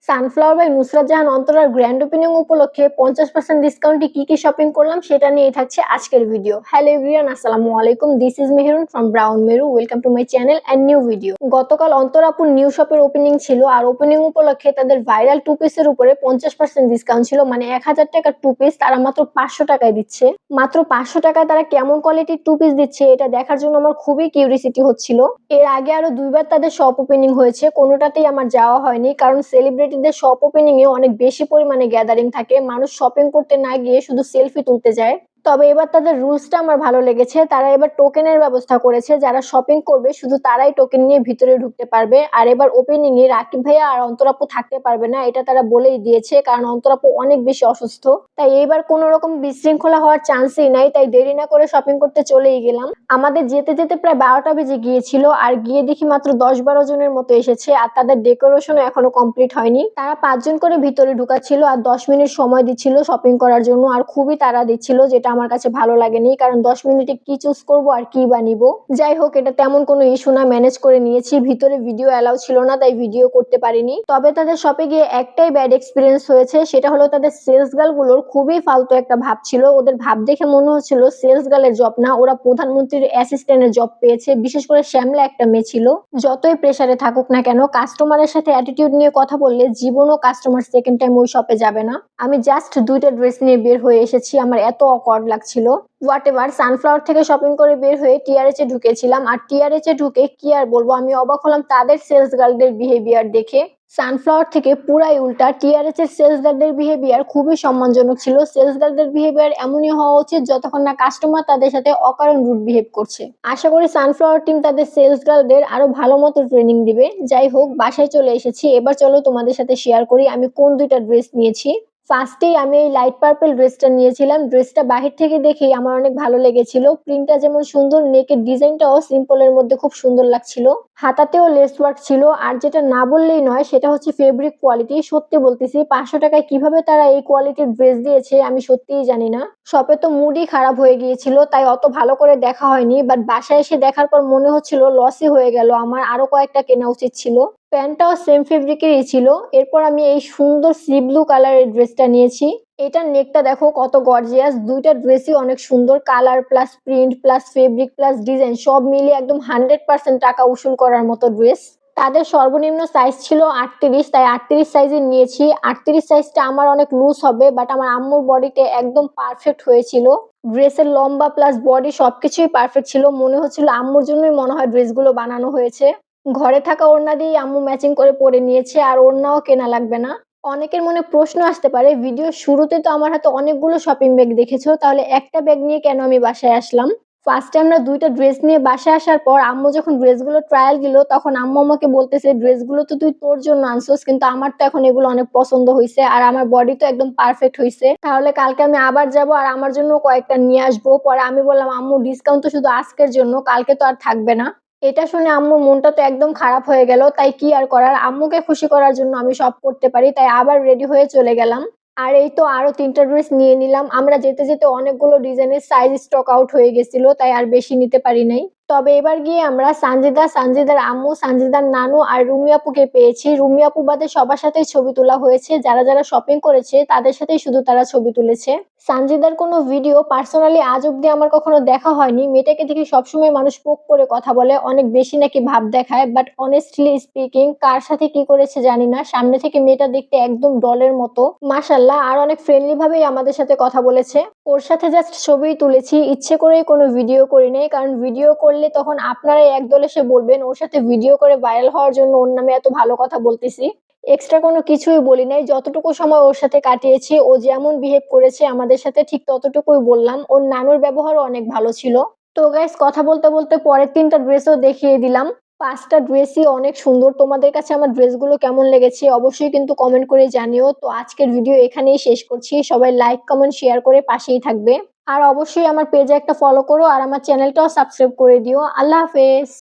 Sunflower by Nusrat Jahan অন্তরার grand opening উপলক্ষে 50% ডিসকাউন্টে কি শপিং করলাম সেটা নিয়ে থাকছে আজকের ভিডিও। হ্যালো এভরিওয়ান, আসসালামু আলাইকুম। This is Meherun from Brown Meru. Welcome to my channel and new video. গতকাল অন্তরাপুর নিউ শপের ওপেনিং ছিল, আর ওপেনিং উপলক্ষে তাদের ভাইরাল টু পিসের উপরে 50% ডিসকাউন্ট ছিল। মানে 1000 টাকার টু পিস তারা মাত্র 500 টাকায় দিচ্ছে। মাত্র 500 টাকায় তারা কেমন কোয়ালিটির টু পিস দিচ্ছে এটা দেখার জন্য আমার খুবই কিউরিসিটি হচ্ছিল। এর আগে আরো দুইবার তাদের শপ ওপেনিং হয়েছে, কোনোটাতেই আমার যাওয়া হয়নি, কারণ সেলিব্রিটিদের শপ ওপেনিং এ অনেক বেশি পরিমাণে গ্যাদারিং থাকে, মানুষ শপিং করতে না গিয়ে শুধু সেলফি তুলতে যায়। তবে এবার তাদের রুলসটা আমার ভালো লেগেছে। তারা এবার টোকেনের ব্যবস্থা করেছে, যারা শপিং করবে শুধু তারাই টোকেন নিয়ে ভিতরে ঢুকতে পারবে। আর এবার ওপেনিং এ রাকিব ভাইয়া আর অন্তরাপু থাকতে পারবে না, এটা তারা বলেই দিয়েছে, কারণ অন্তরাপু অনেক বেশি অসুস্থ। তাই এইবার কোনো রকম বিশৃঙ্খলা হওয়ার চান্সই নাই। তাই দেরি না করে শপিং করতে চলেই গেলাম। আমাদের যেতে যেতে প্রায় 12টা বেজে গিয়েছিল, আর গিয়ে দেখি মাত্র 10-12 জনের মতো এসেছে, আর তাদের ডেকোরেশনও এখনো কমপ্লিট হয়নি। তারা 5 জন করে ভিতরে ঢুকাচ্ছিল আর 10 মিনিট সময় দিচ্ছিল শপিং করার জন্য, আর খুবই তাড়া দিচ্ছিল, যেটা আমার কাছে ভালো লাগেনি, কারণ 10 মিনিটে কি চুজ করব আর কি বা নিব। যাই হোক, এটা তেমন কোনো ইস্যু না, ম্যানেজ করে নিয়েছি। ভিতরে ভিডিও অ্যালাউ ছিল না, তাই ভিডিও করতে পারিনি। তবে তাদের শপে গিয়ে একটাই ব্যাড এক্সপিরিয়েন্স হয়েছে, সেটা হলো তাদের সেলস গার্ল গুলোর খুবই ফালতু একটা ভাব ছিল। ওদের ভাব দেখে মনে হচ্ছিল সেলস গার্লের জব না, ওরা প্রধানমন্ত্রীর অ্যাসিস্ট্যান্টের জব পেয়েছে। বিশেষ করে শ্যামলা একটা মেয়ে ছিল, যতই প্রেসারে থাকুক না কেন, কাস্টমারের সাথে অ্যাটিটিউড নিয়ে কথা বললে জীবনও কাস্টমার সেকেন্ড টাইম ওই শপে যাবে না। আমি জাস্ট 2টা ড্রেস নিয়ে বের হয়ে এসেছি, আমার এত অকওয়ার্ড লাগছিল। হোয়াট এভার, সানফ্লাওয়ার থেকে শপিং করে বের হয়ে টিআরএচ এ ঢুকেছিলাম, আর টিআরএচ এ ঢুকে কি আর বলবো, আমি অবাক হলাম তাদের সেলস গার্লদের বিহেভিয়ার দেখে। সানফ্লাওয়ার থেকে পুরাই উল্টা। টিআরএচ এর সেলস গার্লদের বিহেভিয়ার খুবই সম্মানজনক ছিল। সেলস গার্লদের বিহেভিয়ার এমনই হওয়া উচিত যতক্ষণ না কাস্টমার তাদের সাথে অকারণ রুড বিহেভ করছে। আশা করি সানফ্লাওয়ার টিম তাদের সেলস গার্লদের আরো ভালো মতো ট্রেনিং দিবে। যাই হোক, বাসায় চলে এসেছি। এবার চলো তোমাদের সাথে শেয়ার করি আমি কোন 2টা ড্রেস নিয়েছি। ফার্স্টেই আমি এই লাইট পার্পল ড্রেসটা নিয়েছিলাম। ড্রেসটা বাহির থেকে দেখেই আমার অনেক ভালো লেগেছিল। প্রিন্টটা যেমন সুন্দর, নেকের ডিজাইনটাও সিম্পলের মধ্যে খুব সুন্দর লাগছিল। হাতাতেও লেস ওয়ার্ক ছিল। আর যেটা না বললেই নয়, সেটা হচ্ছে ফেব্রিক কোয়ালিটি। সত্যি বলতেছি, 500 টাকায় কিভাবে তারা এই কোয়ালিটির ড্রেস দিয়েছে আমি সত্যিই জানি না। শপে তো মুডই খারাপ হয়ে গিয়েছিল, তাই অত ভালো করে দেখা হয়নি। বাট বাসায় এসে দেখার পর মনে হচ্ছিল লসই হয়ে গেল, আমার আরো কয়েকটা কেনা উচিত ছিল। প্যান্টটাও সেম ফেব্রিকেরই ছিল। এরপর আমি এই সুন্দর সি ব্লু কালারের ড্রেসটা নিয়েছি। এটার নেকটা দেখো কত গর্জিয়াস। 2টা ড্রেসই অনেক সুন্দর, colour plus print plus fabric plus design সব মিলিয়ে একদম 100% টাকা উসুল করার মতো ড্রেস। তাদের সর্বনিম্ন সাইজ ছিল 38, তাই 38 সাইজের নিয়েছি। 38 সাইজটা আমার অনেক লুজ হবে, বাট আমার আম্মুর বডিতে একদম পারফেক্ট হয়েছিল। ড্রেসের লম্বা প্লাস বডি সবকিছুই পারফেক্ট ছিল। মনে হচ্ছিল আম্মুর জন্যই মনে হয় ড্রেসগুলো বানানো হয়েছে। ঘরে থাকা ওড়না দিয়ে আম্মু ম্যাচিং করে পরে নিয়েছে, আর ওড়নাও কেনা লাগবে না। অনেকের মনে প্রশ্ন আসতে পারে, ভিডিও শুরুতে তো আমার হাতে অনেকগুলো শপিং ব্যাগ দেখেছো, তাহলে একটা ব্যাগ নিয়ে কেন আমি বাসায় আসলাম? ফার্স্টে আমরা 2টা ড্রেস নিয়ে বাসায় আসার পর আম্মু যখন ড্রেসগুলো ট্রায়াল দিল, তখন আম্মু আমাকে বলতেছে ড্রেসগুলো তো তুই তোর জন্য আনছোস, কিন্তু আমার তো এখন এগুলো অনেক পছন্দ হয়েছে, আর আমার বডি তো একদম পারফেক্ট হয়েছে, তাহলে কালকে আমি আবার যাব আর আমার জন্য কয়েকটা নিয়ে আসবো। পরে আমি বললাম আম্মু ডিসকাউন্ট তো শুধু আজকের জন্য, কালকে তো আর থাকবে না। এটা শুনে আম্মুর মনটা তো একদম খারাপ হয়ে গেল। তাই কি আর করার, আম্মুকে খুশি করার জন্য আমি সব করতে পারি, তাই আবার রেডি হয়ে চলে গেলাম। আর এই তো আরো 3টা ড্রেস নিয়ে নিলাম। আমরা যেতে যেতে অনেকগুলো ডিজাইনের সাইজ স্টক আউট হয়ে গেছিল, তাই আর বেশি নিতে পারি নাই। তবে এবার গিয়ে আমরা সানজিদার আম্মু, সানজিদার নানু আর রুমি আপুকে পেয়েছি। রুমি আপু বাদে সবার সাথেই ছবি তোলা হয়েছে, যারা যারা শপিং করেছে তাদের সাথেই শুধু তারা ছবি তুলেছে। সানজিদার কোনো ভিডিও পার্সোনালি আজ অব্দি আমার কখনো দেখা হয়নি। মেয়েটাকে দেখে সবসময় মানুষ পোক করে কথা বলে, অনেক বেশি নাকি ভাব দেখায়, বাট অনেস্টলি স্পিকিং কার সাথে কি করেছে জানি না, সামনে থেকে মেয়েটা দেখতে একদম ডলের মতো, মাশাল্লাহ। আর অনেক ফ্রেন্ডলি ভাবেই আমাদের সাথে কথা বলেছে। ওর সাথে জাস্ট ছবি তুলেছি, ইচ্ছে করেই কোনো ভিডিও করি নাই, কারণ ভিডিও করলে তখন আপনারাই একদল এসে বলবেন ওর সাথে ভিডিও করে ভাইরাল হওয়ার জন্য ওর নামে এত ভালো কথা বলতেছি। এক্সট্রা কোনো কিছুই বলি নাই। যতটুকু সময় ওর সাথে কাটিয়েছি, ও যেমন বিহেভ করেছে আমাদের সাথে ঠিক ততটুকুই বললাম। ওর নানুর ব্যবহারও অনেক ভালো ছিল। তো গাইস, কথা বলতে বলতে পরের 3টা ড্রেসও দেখিয়ে দিলাম। 5টা ড্রেসই অনেক সুন্দর। তোমাদের কাছে আমার ড্রেসগুলো কেমন লেগেছে অবশ্যই কিন্তু কমেন্ট করে জানিও। তো আজকের ভিডিও এখানেই শেষ করছি। সবাই লাইক কমেন্ট শেয়ার করে পাশেই থাকবে। আর অবশ্যই আমার পেজে একটা ফলো করো, আর আমার চ্যানেলটাও সাবস্ক্রাইব করে দিও। আল্লাহ হাফেজ।